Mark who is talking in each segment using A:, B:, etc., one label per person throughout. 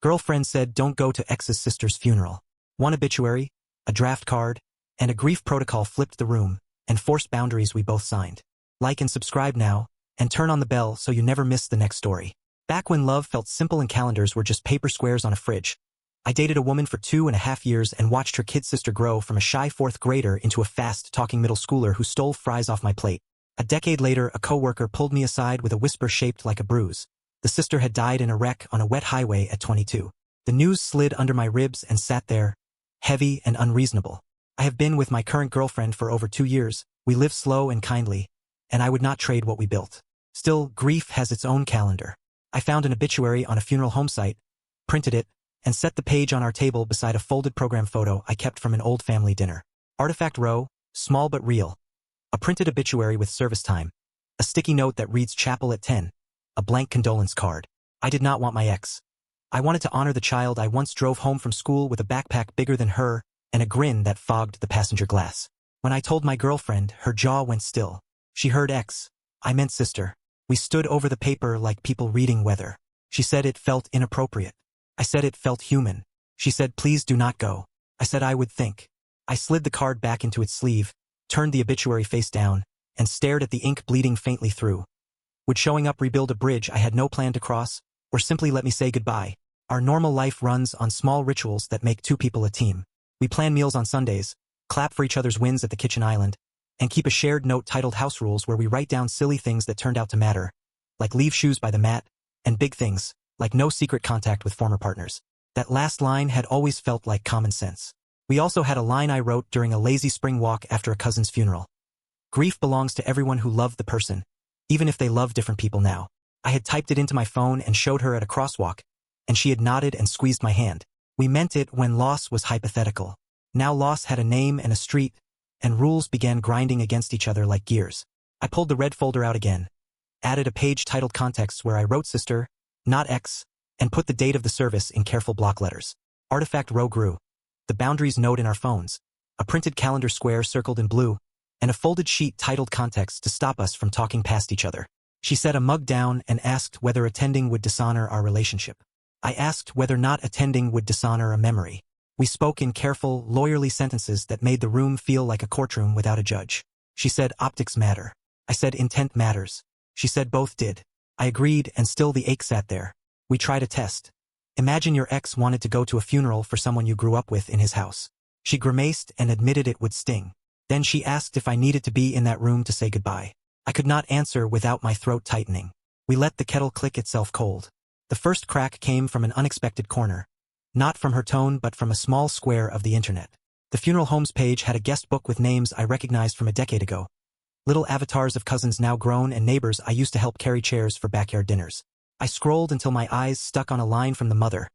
A: Girlfriend said don't go to ex's sister's funeral. One obituary, a draft card, and a grief protocol flipped the room and forced boundaries we both signed. Like and subscribe now, and turn on the bell so you never miss the next story. Back when love felt simple and calendars were just paper squares on a fridge, I dated a woman for 2.5 years and watched her kid sister grow from a shy fourth grader into a fast-talking middle schooler who stole fries off my plate. A decade later, a coworker pulled me aside with a whisper shaped like a bruise. The sister had died in a wreck on a wet highway at 22. The news slid under my ribs and sat there, heavy and unreasonable. I have been with my current girlfriend for over 2 years. We live slow and kindly, and I would not trade what we built. Still, grief has its own calendar. I found an obituary on a funeral home site, printed it, and set the page on our table beside a folded program photo I kept from an old family dinner. Artifact row, small but real. A printed obituary with service time. A sticky note that reads chapel at 10. A blank condolence card. I did not want my ex. I wanted to honor the child I once drove home from school with a backpack bigger than her and a grin that fogged the passenger glass. When I told my girlfriend, her jaw went still. She heard ex. I meant sister. We stood over the paper like people reading weather. She said it felt inappropriate. I said it felt human. She said please do not go. I said I would think. I slid the card back into its sleeve, turned the obituary face down, and stared at the ink bleeding faintly through. Would showing up rebuild a bridge I had no plan to cross, or simply let me say goodbye? Our normal life runs on small rituals that make two people a team. We plan meals on Sundays, clap for each other's wins at the kitchen island, and keep a shared note titled House Rules where we write down silly things that turned out to matter, like leave shoes by the mat, and big things, like no secret contact with former partners. That last line had always felt like common sense. We also had a line I wrote during a lazy spring walk after a cousin's funeral. Grief belongs to everyone who loved the person, even if they love different people now. I had typed it into my phone and showed her at a crosswalk, and she had nodded and squeezed my hand. We meant it when loss was hypothetical. Now loss had a name and a street, and rules began grinding against each other like gears. I pulled the red folder out again, added a page titled Contexts where I wrote sister, not ex, and put the date of the service in careful block letters. Artifact row grew. The boundaries note in our phones, a printed calendar square circled in blue, and a folded sheet titled Contexts to stop us from talking past each other. She set a mug down and asked whether attending would dishonor our relationship. I asked whether not attending would dishonor a memory. We spoke in careful, lawyerly sentences that made the room feel like a courtroom without a judge. She said optics matter. I said intent matters. She said both did. I agreed, and still the ache sat there. We tried a test. Imagine your ex wanted to go to a funeral for someone you grew up with in his house. She grimaced and admitted it would sting. Then she asked if I needed to be in that room to say goodbye. I could not answer without my throat tightening. We let the kettle click itself cold. The first crack came from an unexpected corner. Not from her tone but from a small square of the internet. The funeral homes page had a guest book with names I recognized from a decade ago. Little avatars of cousins now grown and neighbors I used to help carry chairs for backyard dinners. I scrolled until my eyes stuck on a line from the mother,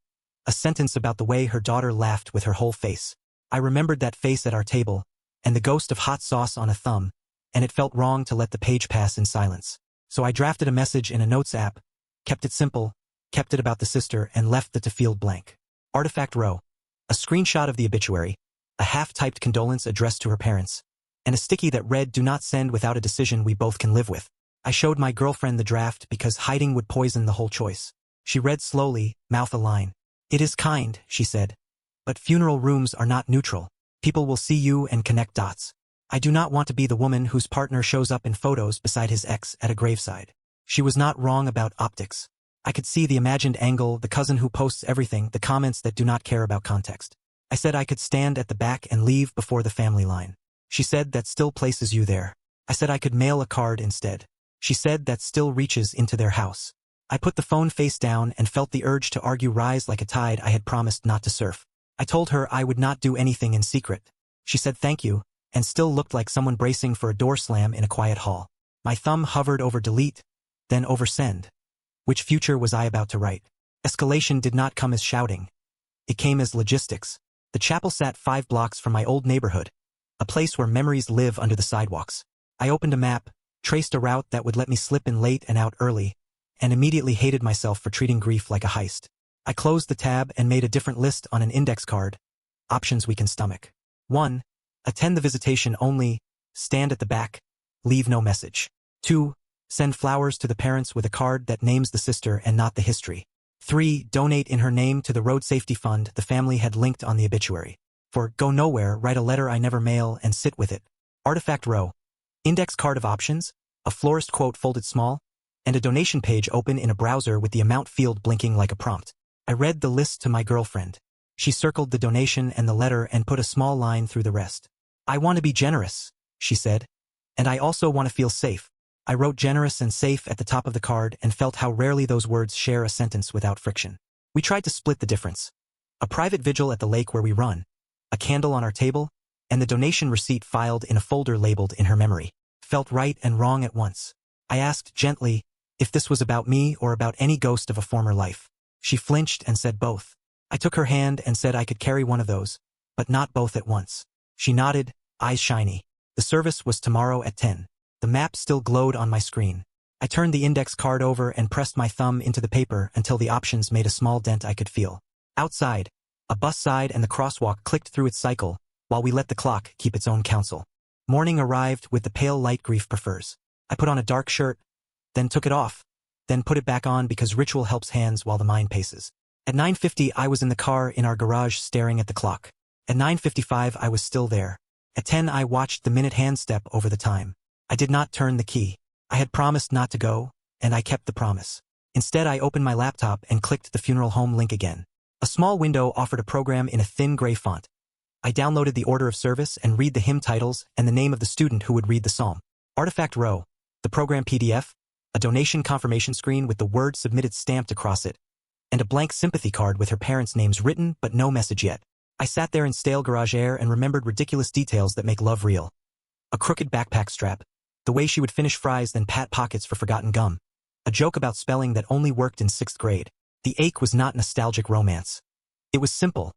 A: a sentence about the way her daughter laughed with her whole face. I remembered that face at our table, and the ghost of hot sauce on a thumb, and it felt wrong to let the page pass in silence. So I drafted a message in a notes app, kept it simple, kept it about the sister, and left the field blank. Artifact row. A screenshot of the obituary, a half-typed condolence addressed to her parents, and a sticky that read do not send without a decision we both can live with. I showed my girlfriend the draft because hiding would poison the whole choice. She read slowly, mouth a line. It is kind, she said. But funeral rooms are not neutral. People will see you and connect dots. I do not want to be the woman whose partner shows up in photos beside his ex at a graveside. She was not wrong about optics. I could see the imagined angle, the cousin who posts everything, the comments that do not care about context. I said I could stand at the back and leave before the family line. She said that still places you there. I said I could mail a card instead. She said that still reaches into their house. I put the phone face down and felt the urge to argue rise like a tide I had promised not to surf. I told her I would not do anything in secret. She said thank you, and still looked like someone bracing for a door slam in a quiet hall. My thumb hovered over delete, then over send. Which future was I about to write? Escalation did not come as shouting. It came as logistics. The chapel sat 5 blocks from my old neighborhood, a place where memories live under the sidewalks. I opened a map, traced a route that would let me slip in late and out early, and immediately hated myself for treating grief like a heist. I closed the tab and made a different list on an index card. Options we can stomach. 1. Attend the visitation only, stand at the back, leave no message. 2. Send flowers to the parents with a card that names the sister and not the history. 3. Donate in her name to the road safety fund the family had linked on the obituary. 4. Go nowhere, write a letter I never mail and sit with it. Artifact row. Index card of options, a florist quote folded small, and a donation page open in a browser with the amount field blinking like a prompt. I read the list to my girlfriend. She circled the donation and the letter and put a small line through the rest. I want to be generous, she said. And I also want to feel safe. I wrote generous and safe at the top of the card and felt how rarely those words share a sentence without friction. We tried to split the difference. A private vigil at the lake where we run, a candle on our table, and the donation receipt filed in a folder labeled in her memory. Felt right and wrong at once. I asked gently if this was about me or about any ghost of a former life. She flinched and said both. I took her hand and said I could carry one of those, but not both at once. She nodded, eyes shiny. The service was tomorrow at 10. The map still glowed on my screen. I turned the index card over and pressed my thumb into the paper until the options made a small dent I could feel. Outside, a bus sighed and the crosswalk clicked through its cycle, while we let the clock keep its own counsel. Morning arrived with the pale light grief prefers. I put on a dark shirt, then took it off, then put it back on because ritual helps hands while the mind paces. At 9:50 I was in the car in our garage staring at the clock. At 9:55 I was still there. At 10 I watched the minute hand step over the time. I did not turn the key. I had promised not to go, and I kept the promise. Instead I opened my laptop and clicked the funeral home link again. A small window offered a program in a thin gray font. I downloaded the order of service and read the hymn titles and the name of the student who would read the psalm. Artifact row, the program PDF, a donation confirmation screen with the word submitted stamped across it, and a blank sympathy card with her parents' names written but no message yet. I sat there in stale garage air and remembered ridiculous details that make love real. A crooked backpack strap, the way she would finish fries then pat pockets for forgotten gum, a joke about spelling that only worked in 6th grade. The ache was not nostalgic romance. It was simple,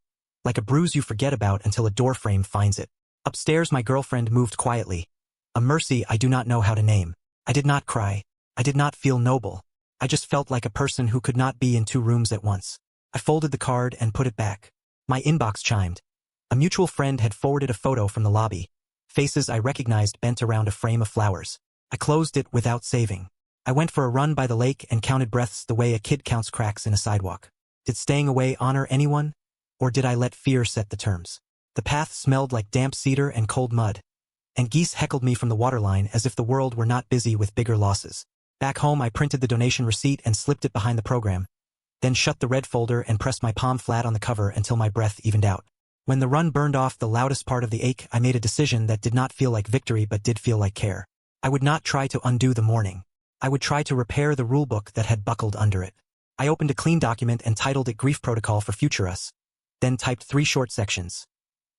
A: like a bruise you forget about until a door frame finds it. Upstairs my girlfriend moved quietly, a mercy I do not know how to name. I did not cry. I did not feel noble. I just felt like a person who could not be in 2 rooms at once. I folded the card and put it back. My inbox chimed. A mutual friend had forwarded a photo from the lobby. Faces I recognized bent around a frame of flowers. I closed it without saving. I went for a run by the lake and counted breaths the way a kid counts cracks in a sidewalk. Did staying away honor anyone? Or did I let fear set the terms? The path smelled like damp cedar and cold mud, and geese heckled me from the waterline as if the world were not busy with bigger losses. Back home I printed the donation receipt and slipped it behind the program, then shut the red folder and pressed my palm flat on the cover until my breath evened out. When the run burned off the loudest part of the ache, I made a decision that did not feel like victory but did feel like care. I would not try to undo the mourning. I would try to repair the rulebook that had buckled under it. I opened a clean document and titled it Grief Protocol for Future Us, then typed 3 short sections.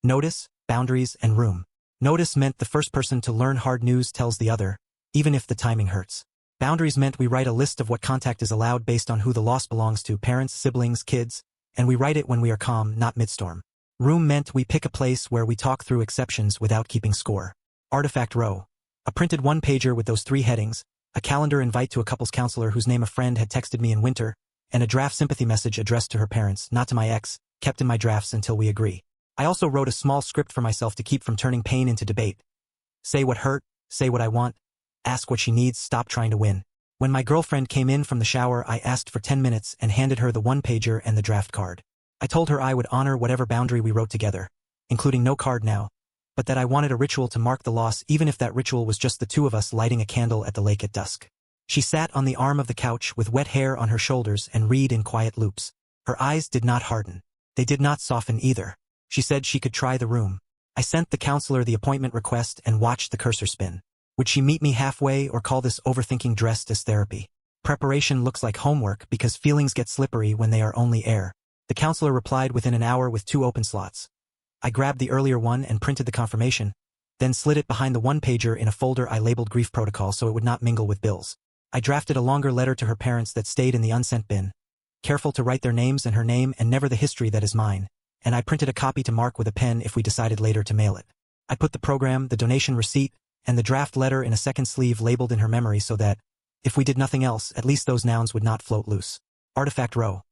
A: Notice, boundaries, and room. Notice meant the first person to learn hard news tells the other, even if the timing hurts. Boundaries meant we write a list of what contact is allowed based on who the loss belongs to, parents, siblings, kids, and we write it when we are calm, not midstorm. Room meant we pick a place where we talk through exceptions without keeping score. Artifact row. A printed 1-pager with those 3 headings, a calendar invite to a couples counselor whose name a friend had texted me in winter, and a draft sympathy message addressed to her parents, not to my ex, kept in my drafts until we agree. I also wrote a small script for myself to keep from turning pain into debate. Say what hurt, say what I want, ask what she needs, stop trying to win. When my girlfriend came in from the shower, I asked for 10 minutes and handed her the 1-pager and the draft card. I told her I would honor whatever boundary we wrote together, including no card now, but that I wanted a ritual to mark the loss even if that ritual was just the 2 of us lighting a candle at the lake at dusk. She sat on the arm of the couch with wet hair on her shoulders and read in quiet loops. Her eyes did not harden. They did not soften either. She said she could try the room. I sent the counselor the appointment request and watched the cursor spin. Would she meet me halfway or call this overthinking dressed as therapy? Preparation looks like homework because feelings get slippery when they are only air. The counselor replied within an hour with 2 open slots. I grabbed the earlier one and printed the confirmation, then slid it behind the 1-pager in a folder I labeled Grief Protocol so it would not mingle with bills. I drafted a longer letter to her parents that stayed in the unsent bin, careful to write their names and her name and never the history that is mine, and I printed a copy to mark with a pen if we decided later to mail it. I put the program, the donation receipt, and the draft letter in a second sleeve labeled in her memory so that, if we did nothing else, at least those nouns would not float loose. Artifact row.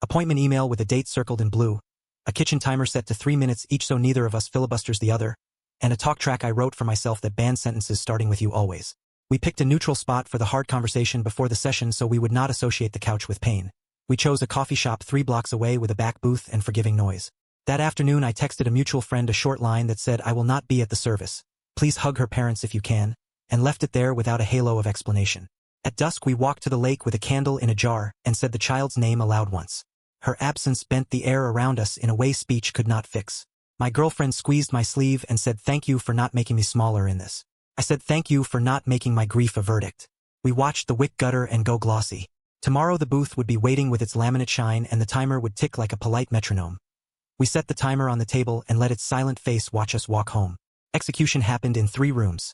A: Appointment email with a date circled in blue, a kitchen timer set to 3 minutes each so neither of us filibusters the other, and a talk track I wrote for myself that banned sentences starting with you always. We picked a neutral spot for the hard conversation before the session so we would not associate the couch with pain. We chose a coffee shop 3 blocks away with a back booth and forgiving noise. That afternoon I texted a mutual friend a short line that said, "I will not be at the service. Please hug her parents if you can," and left it there without a halo of explanation. At dusk we walked to the lake with a candle in a jar and said the child's name aloud once. Her absence bent the air around us in a way speech could not fix. My girlfriend squeezed my sleeve and said, "Thank you for not making me smaller in this." I said, "Thank you for not making my grief a verdict." We watched the wick gutter and go glossy. Tomorrow the booth would be waiting with its laminate shine and the timer would tick like a polite metronome. We set the timer on the table and let its silent face watch us walk home. Execution happened in 3 rooms.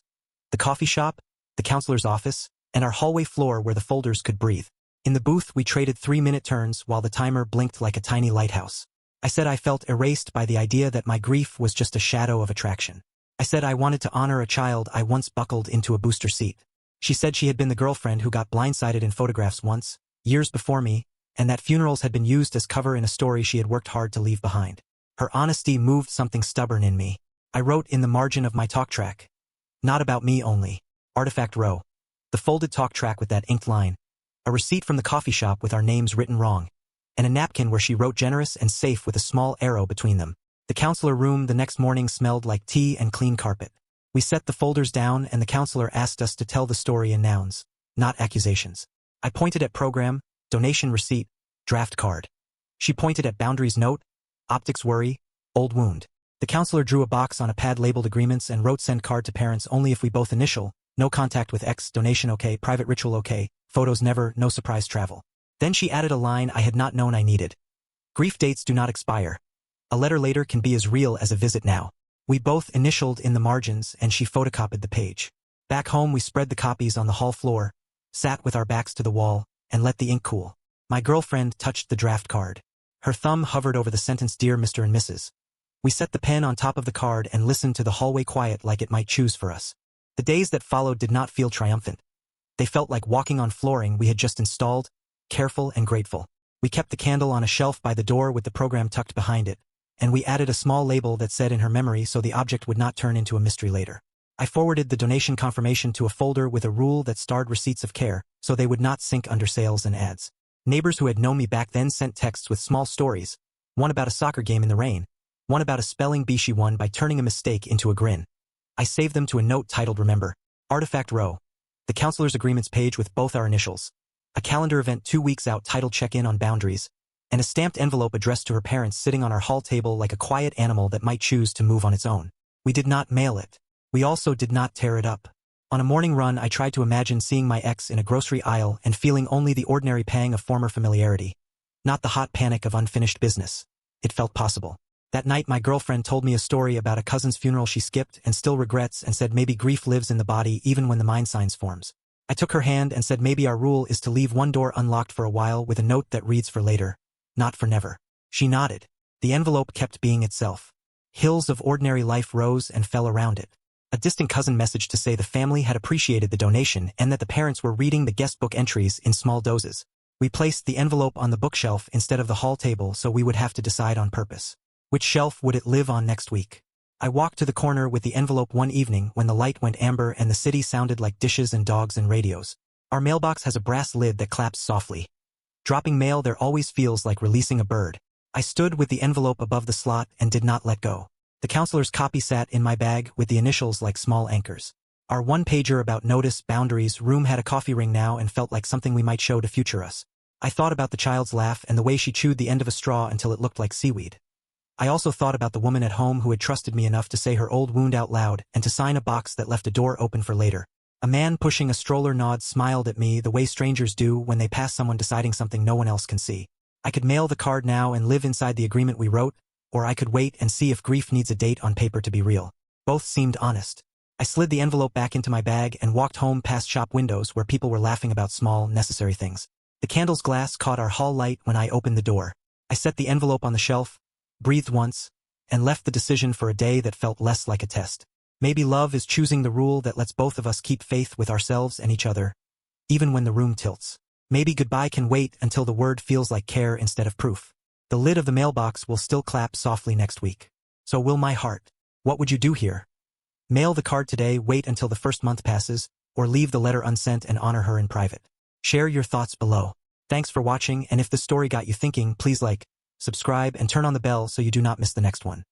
A: The coffee shop, the counselor's office, and our hallway floor where the folders could breathe. In the booth we traded 3-minute turns while the timer blinked like a tiny lighthouse. I said I felt erased by the idea that my grief was just a shadow of attraction. I said I wanted to honor a child I once buckled into a booster seat. She said she had been the girlfriend who got blindsided in photographs once, years before me, and that funerals had been used as cover in a story she had worked hard to leave behind. Her honesty moved something stubborn in me. I wrote in the margin of my talk track, "Not about me only. Artifact Row." The folded talk track with that inked line, a receipt from the coffee shop with our names written wrong, and a napkin where she wrote "generous" and "safe" with a small arrow between them. The counselor room the next morning smelled like tea and clean carpet. We set the folders down and the counselor asked us to tell the story in nouns, not accusations. I pointed at program, donation receipt, draft card. She pointed at boundaries note, optics worry, old wound. The counselor drew a box on a pad labeled agreements and wrote "send card to parents only if we both initial, no contact with ex, donation okay, private ritual okay, photos never, no surprise travel." Then she added a line I had not known I needed. "Grief dates do not expire. A letter later can be as real as a visit now." We both initialed in the margins and she photocopied the page. Back home we spread the copies on the hall floor, sat with our backs to the wall, and let the ink cool. My girlfriend touched the draft card. Her thumb hovered over the sentence, "Dear Mr. and Mrs." We set the pen on top of the card and listened to the hallway quiet like it might choose for us. The days that followed did not feel triumphant. They felt like walking on flooring we had just installed, careful and grateful. We kept the candle on a shelf by the door with the program tucked behind it, and we added a small label that said "in her memory" so the object would not turn into a mystery later. I forwarded the donation confirmation to a folder with a rule that starred receipts of care, so they would not sink under sales and ads. Neighbors who had known me back then sent texts with small stories, one about a soccer game in the rain, one about a spelling bee she won by turning a mistake into a grin. I saved them to a note titled "Remember, Artifact Row," the counselor's agreements page with both our initials, a calendar event 2 weeks out titled "Check-in on Boundaries," and a stamped envelope addressed to her parents sitting on our hall table like a quiet animal that might choose to move on its own. We did not mail it. We also did not tear it up. On a morning run I tried to imagine seeing my ex in a grocery aisle and feeling only the ordinary pang of former familiarity, not the hot panic of unfinished business. It felt possible. That night my girlfriend told me a story about a cousin's funeral she skipped and still regrets and said maybe grief lives in the body even when the mind signs forms. I took her hand and said maybe our rule is to leave one door unlocked for a while with a note that reads "for later, not for never." She nodded. The envelope kept being itself. Hills of ordinary life rose and fell around it. A distant cousin messaged to say the family had appreciated the donation and that the parents were reading the guest book entries in small doses. We placed the envelope on the bookshelf instead of the hall table so we would have to decide on purpose. Which shelf would it live on next week? I walked to the corner with the envelope one evening when the light went amber and the city sounded like dishes and dogs and radios. Our mailbox has a brass lid that claps softly. Dropping mail there always feels like releasing a bird. I stood with the envelope above the slot and did not let go. The counselor's copy sat in my bag with the initials like small anchors. Our one-pager about notice, boundaries, room had a coffee ring now and felt like something we might show to future us. I thought about the child's laugh and the way she chewed the end of a straw until it looked like seaweed. I also thought about the woman at home who had trusted me enough to say her old wound out loud and to sign a box that left a door open for later. A man pushing a stroller nod smiled at me the way strangers do when they pass someone deciding something no one else can see. I could mail the card now and live inside the agreement we wrote, or I could wait and see if grief needs a date on paper to be real. Both seemed honest. I slid the envelope back into my bag and walked home past shop windows where people were laughing about small, necessary things. The candle's glass caught our hall light when I opened the door. I set the envelope on the shelf, breathed once, and left the decision for a day that felt less like a test. Maybe love is choosing the rule that lets both of us keep faith with ourselves and each other, even when the room tilts. Maybe goodbye can wait until the word feels like care instead of proof. The lid of the mailbox will still clap softly next week. So will my heart. What would you do here? Mail the card today, wait until the first month passes, or leave the letter unsent and honor her in private. Share your thoughts below. Thanks for watching, and if this story got you thinking, please like, subscribe, and turn on the bell so you do not miss the next one.